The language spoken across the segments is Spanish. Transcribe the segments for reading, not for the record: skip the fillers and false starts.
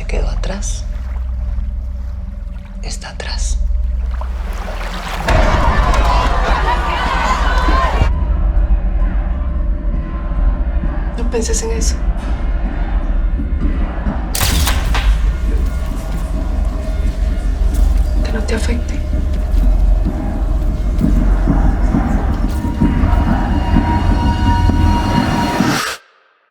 quedó atrás, está atrás. No penses en eso. Que no te afecte.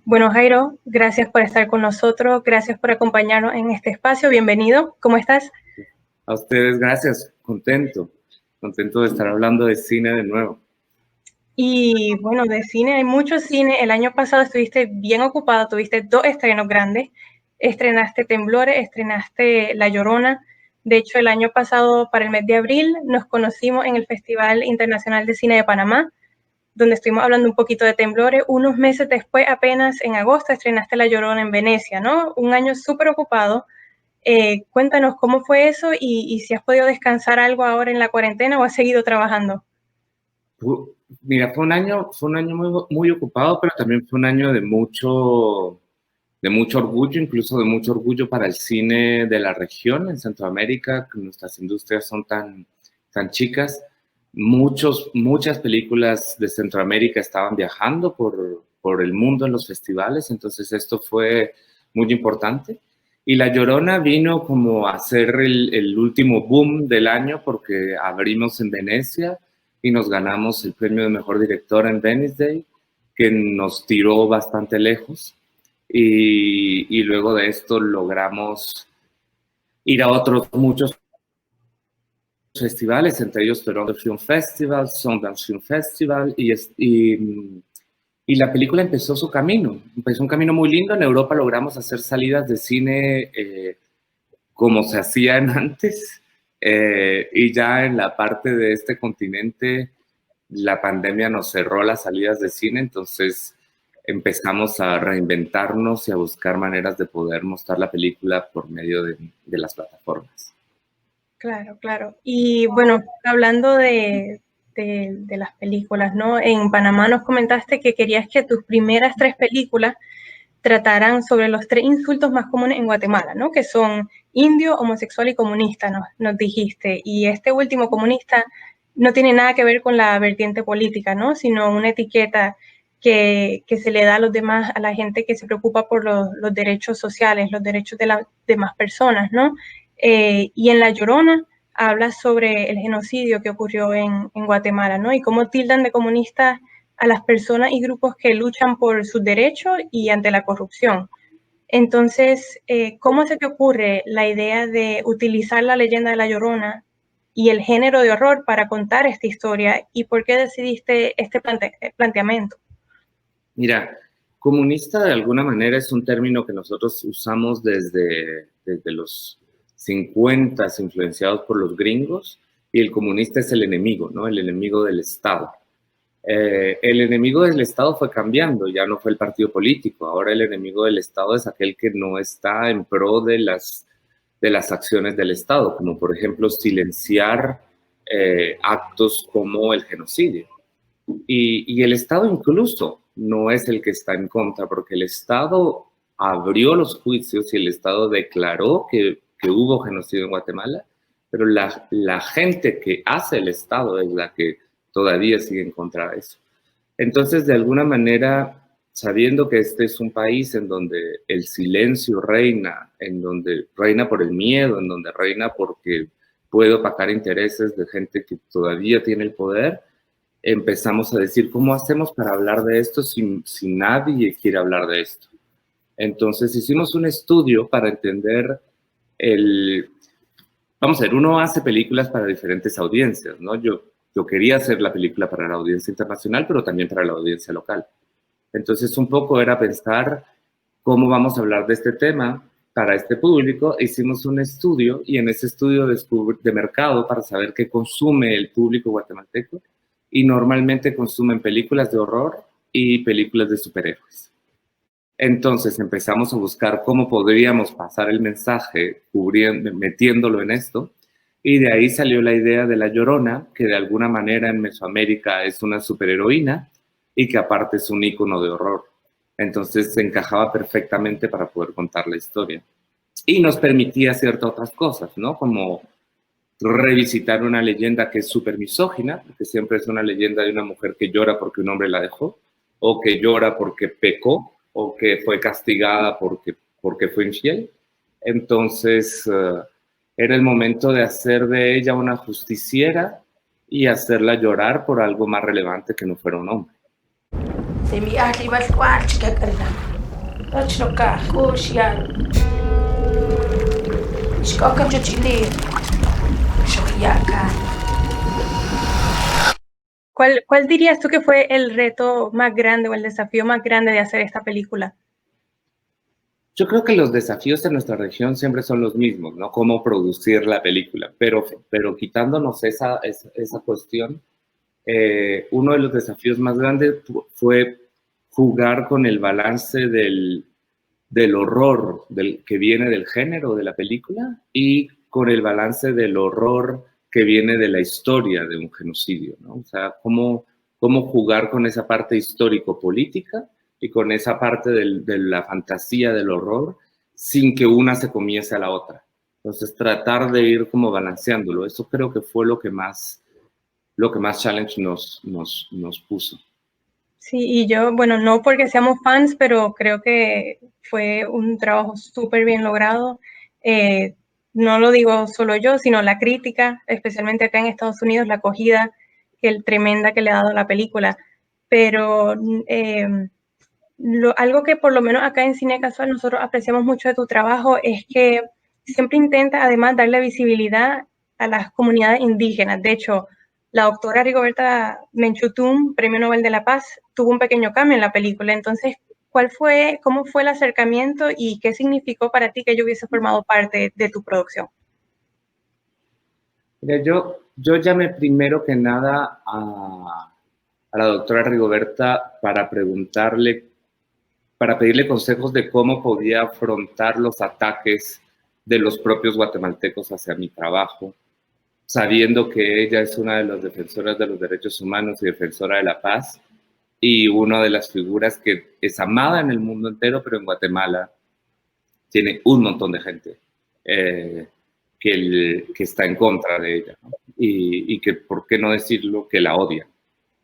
Bueno, Jairo, gracias por estar con nosotros, gracias por acompañarnos en este espacio. Bienvenido, ¿cómo estás? A ustedes, gracias. Contento de estar hablando de cine de nuevo. Y bueno, de cine, hay mucho cine. El año pasado estuviste bien ocupado, tuviste 2 estrenos grandes. Estrenaste Temblores, estrenaste La Llorona. De hecho, el año pasado, para el mes de abril, nos conocimos en el Festival Internacional de Cine de Panamá, donde estuvimos hablando un poquito de Temblores. Unos meses después, apenas en agosto, estrenaste La Llorona en Venecia, ¿no? Un año súper ocupado. Cuéntanos cómo fue eso y si has podido descansar algo ahora en la cuarentena o has seguido trabajando. Mira, fue un año muy, muy ocupado, pero también fue un año de mucho orgullo, incluso de mucho orgullo para el cine de la región en Centroamérica, que nuestras industrias son tan chicas. Muchas películas de Centroamérica estaban viajando por el mundo en los festivales, entonces esto fue muy importante. Y La Llorona vino como a ser el último boom del año porque abrimos en Venecia y nos ganamos el premio de mejor director en Venice Day, que nos tiró bastante lejos. Y luego de esto logramos ir a otros muchos festivales, entre ellos Toronto Film Festival, Sundance Film Festival, y la película empezó su camino. Empezó un camino muy lindo. En Europa logramos hacer salidas de cine como se hacían antes, y ya en la parte de este continente la pandemia nos cerró las salidas de cine, entonces empezamos a reinventarnos y a buscar maneras de poder mostrar la película por medio de las plataformas. Claro, claro. Y bueno, hablando de las películas, ¿no? En Panamá nos comentaste que querías que tus primeras 3 películas trataran sobre los 3 insultos más comunes en Guatemala, ¿no? Que son indio, homosexual y comunista, nos dijiste. Y este último, comunista, no tiene nada que ver con la vertiente política, ¿no? Sino una etiqueta que se le da a los demás, a la gente que se preocupa por los derechos sociales, los derechos de las demás personas, ¿no? Y en La Llorona habla sobre el genocidio que ocurrió en Guatemala, ¿no? Y cómo tildan de comunistas a las personas y grupos que luchan por sus derechos y ante la corrupción. Entonces, ¿cómo se te ocurre la idea de utilizar la leyenda de La Llorona y el género de horror para contar esta historia y por qué decidiste este planteamiento? Mira, comunista de alguna manera es un término que nosotros usamos desde los 50, influenciados por los gringos, y el comunista es el enemigo, ¿no? El enemigo del Estado. El enemigo del Estado fue cambiando, ya no fue el partido político, ahora el enemigo del Estado es aquel que no está en pro de las acciones del Estado, como por ejemplo silenciar actos como el genocidio. Y el Estado incluso no es el que está en contra, porque el Estado abrió los juicios y el Estado declaró que hubo genocidio en Guatemala, pero la gente que hace el Estado es la que todavía sigue en contra de eso. Entonces, de alguna manera, sabiendo que este es un país en donde el silencio reina, en donde reina por el miedo, en donde reina porque puede opacar intereses de gente que todavía tiene el poder, empezamos a decir, ¿cómo hacemos para hablar de esto si nadie quiere hablar de esto? Entonces hicimos un estudio para entender vamos a ver, uno hace películas para diferentes audiencias, ¿no? Yo quería hacer la película para la audiencia internacional, pero también para la audiencia local. Entonces un poco era pensar cómo vamos a hablar de este tema para este público. Hicimos un estudio y en ese estudio de mercado para saber qué consume el público guatemalteco, y normalmente consumen películas de horror y películas de superhéroes. Entonces empezamos a buscar cómo podríamos pasar el mensaje metiéndolo en esto, y de ahí salió la idea de La Llorona, que de alguna manera en Mesoamérica es una superheroína y que aparte es un ícono de horror. Entonces se encajaba perfectamente para poder contar la historia. y nos permitía ciertas otras cosas, ¿no? Como revisitar una leyenda que es súper misógina, porque siempre es una leyenda de una mujer que llora porque un hombre la dejó, o que llora porque pecó, o que fue castigada porque fue infiel. Entonces, era el momento de hacer de ella una justiciera y hacerla llorar por algo más relevante que no fuera un hombre. ¿Cuál dirías tú que fue el reto más grande o el desafío más grande de hacer esta película? Yo creo que los desafíos en nuestra región siempre son los mismos, ¿no? Cómo producir la película, pero quitándonos esa cuestión, uno de los desafíos más grandes fue jugar con el balance del horror que viene del género de la película y con el balance del horror que viene de la historia de un genocidio, ¿no? O sea, cómo jugar con esa parte histórico-política y con esa parte de la fantasía del horror sin que una se comiese a la otra. Entonces, tratar de ir como balanceándolo. Eso creo que fue lo que más challenge nos puso. Sí, y yo, bueno, no porque seamos fans, pero creo que fue un trabajo súper bien logrado. No lo digo solo yo, sino la crítica, especialmente acá en Estados Unidos, la acogida tremenda que le ha dado la película. Pero algo que por lo menos acá en Cine Casual nosotros apreciamos mucho de tu trabajo es que siempre intenta además darle visibilidad a las comunidades indígenas. De hecho, la doctora Rigoberta Menchú Tum, Premio Nobel de la Paz, tuvo un pequeño cambio en la película. Entonces, ¿cómo fue el acercamiento y qué significó para ti que yo hubiese formado parte de tu producción? Mira, yo llamé primero que nada a la doctora Rigoberta para pedirle consejos de cómo podía afrontar los ataques de los propios guatemaltecos hacia mi trabajo, sabiendo que ella es una de las defensoras de los derechos humanos y defensora de la paz, y una de las figuras que es amada en el mundo entero, pero en Guatemala tiene un montón de gente que está en contra de ella, ¿no? Y que, ¿por qué no decirlo?, que la odia.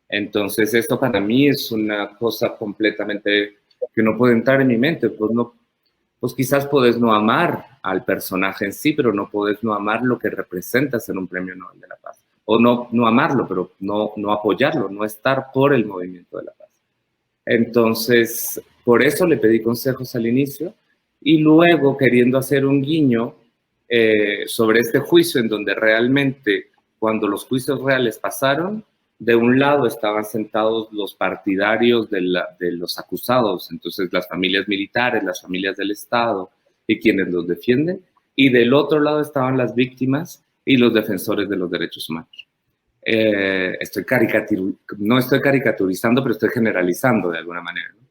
Entonces, esto para mí es una cosa completamente que no puede entrar en mi mente. Pues quizás podés no amar al personaje en sí, pero no podés no amar lo que representa ser un premio Nobel de la Paz. O no amarlo, pero no apoyarlo, no estar por el movimiento de la paz. Entonces, por eso le pedí consejos al inicio y luego, queriendo hacer un guiño sobre este juicio en donde realmente, cuando los juicios reales pasaron, de un lado estaban sentados los partidarios de los acusados, entonces las familias militares, las familias del Estado y quienes los defienden, y del otro lado estaban las víctimas y los defensores de los derechos humanos. No estoy caricaturizando, pero estoy generalizando de alguna manera, ¿no?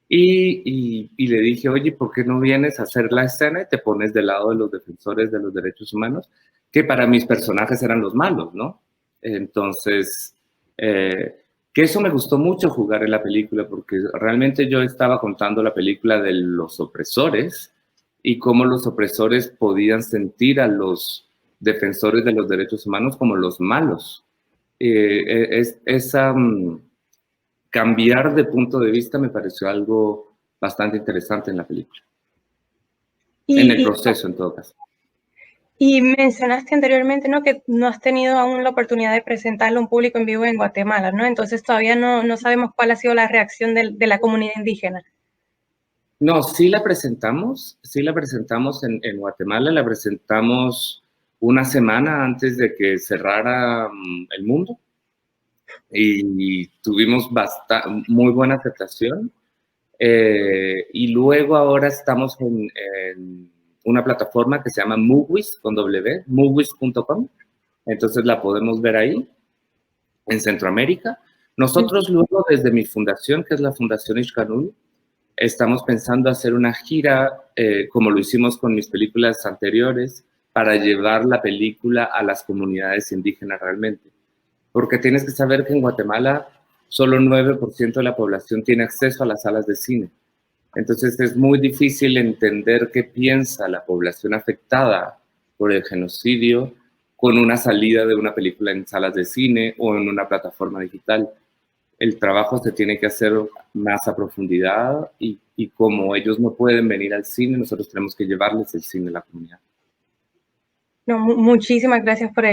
Y le dije, oye, ¿por qué no vienes a hacer la escena y te pones del lado de los defensores de los derechos humanos? Que para mis personajes eran los malos, ¿no? Entonces, que eso me gustó mucho jugar en la película, porque realmente yo estaba contando la película de los opresores y cómo los opresores podían sentir a los defensores de los derechos humanos como los malos. Cambiar de punto de vista me pareció algo bastante interesante en la película. En el proceso, en todo caso. Y mencionaste anteriormente, ¿no?, que no has tenido aún la oportunidad de presentarlo a un público en vivo en Guatemala, ¿no? Entonces todavía no sabemos cuál ha sido la reacción de la comunidad indígena. No, sí la presentamos en Guatemala, la presentamos una semana antes de que cerrara el mundo y tuvimos muy buena aceptación. Y luego ahora estamos en una plataforma que se llama Movies, con W, movies.com. Entonces la podemos ver ahí, en Centroamérica. Nosotros luego, desde mi fundación, que es la Fundación Ixcanul, estamos pensando hacer una gira, como lo hicimos con mis películas anteriores, para llevar la película a las comunidades indígenas realmente. Porque tienes que saber que en Guatemala solo 9% de la población tiene acceso a las salas de cine. Entonces es muy difícil entender qué piensa la población afectada por el genocidio con una salida de una película en salas de cine o en una plataforma digital. El trabajo se tiene que hacer más a profundidad y como ellos no pueden venir al cine, nosotros tenemos que llevarles el cine a la comunidad. No, muchísimas gracias por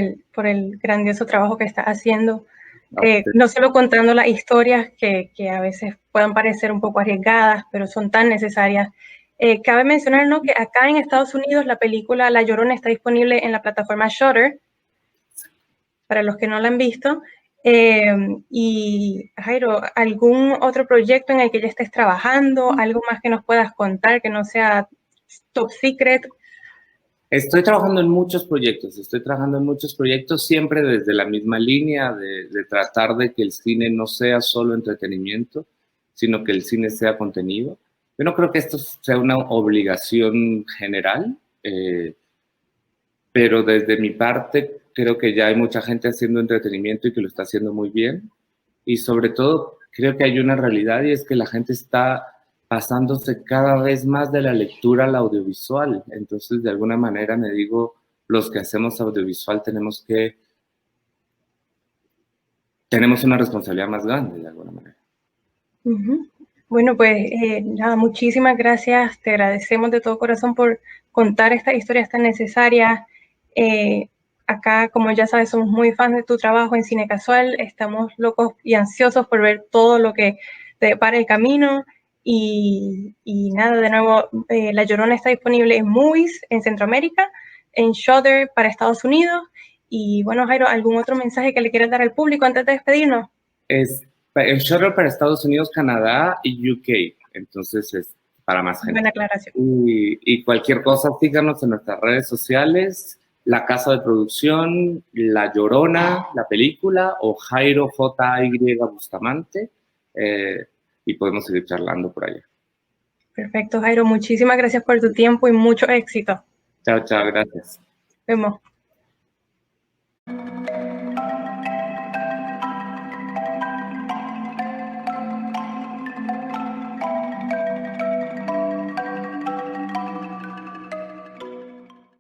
el grandioso trabajo que estás haciendo. No solo contando las historias que a veces puedan parecer un poco arriesgadas, pero son tan necesarias. Cabe mencionar, ¿no?, que acá en Estados Unidos la película La Llorona está disponible en la plataforma Shudder, para los que no la han visto. Y Jairo, ¿algún otro proyecto en el que ya estés trabajando? ¿Algo más que nos puedas contar que no sea top secret? Estoy trabajando en muchos proyectos, siempre desde la misma línea de tratar de que el cine no sea solo entretenimiento, sino que el cine sea contenido. Yo no creo que esto sea una obligación general, pero desde mi parte creo que ya hay mucha gente haciendo entretenimiento y que lo está haciendo muy bien. Y sobre todo creo que hay una realidad y es que la gente está pasándose cada vez más de la lectura al audiovisual. Entonces, de alguna manera me digo, los que hacemos audiovisual tenemos una responsabilidad más grande, de alguna manera. Bueno, pues nada, muchísimas gracias. Te agradecemos de todo corazón por contar estas historias tan necesarias. Acá, como ya sabes, somos muy fans de tu trabajo en Cine Casual. Estamos locos y ansiosos por ver todo lo que te depara el camino. Y nada, de nuevo, La Llorona está disponible en Movies en Centroamérica, en Shudder para Estados Unidos. Y bueno, Jairo, ¿algún otro mensaje que le quieras dar al público antes de despedirnos? El Shudder para Estados Unidos, Canadá y UK. Entonces es para más gente. Buena aclaración. Y cualquier cosa, síganos en nuestras redes sociales, La Casa de Producción, La Llorona, la película, o Jairo J.Y. Bustamante. Y podemos seguir charlando por allá. Perfecto, Jairo. Muchísimas gracias por tu tiempo y mucho éxito. Chao, chao. Gracias. Nos vemos.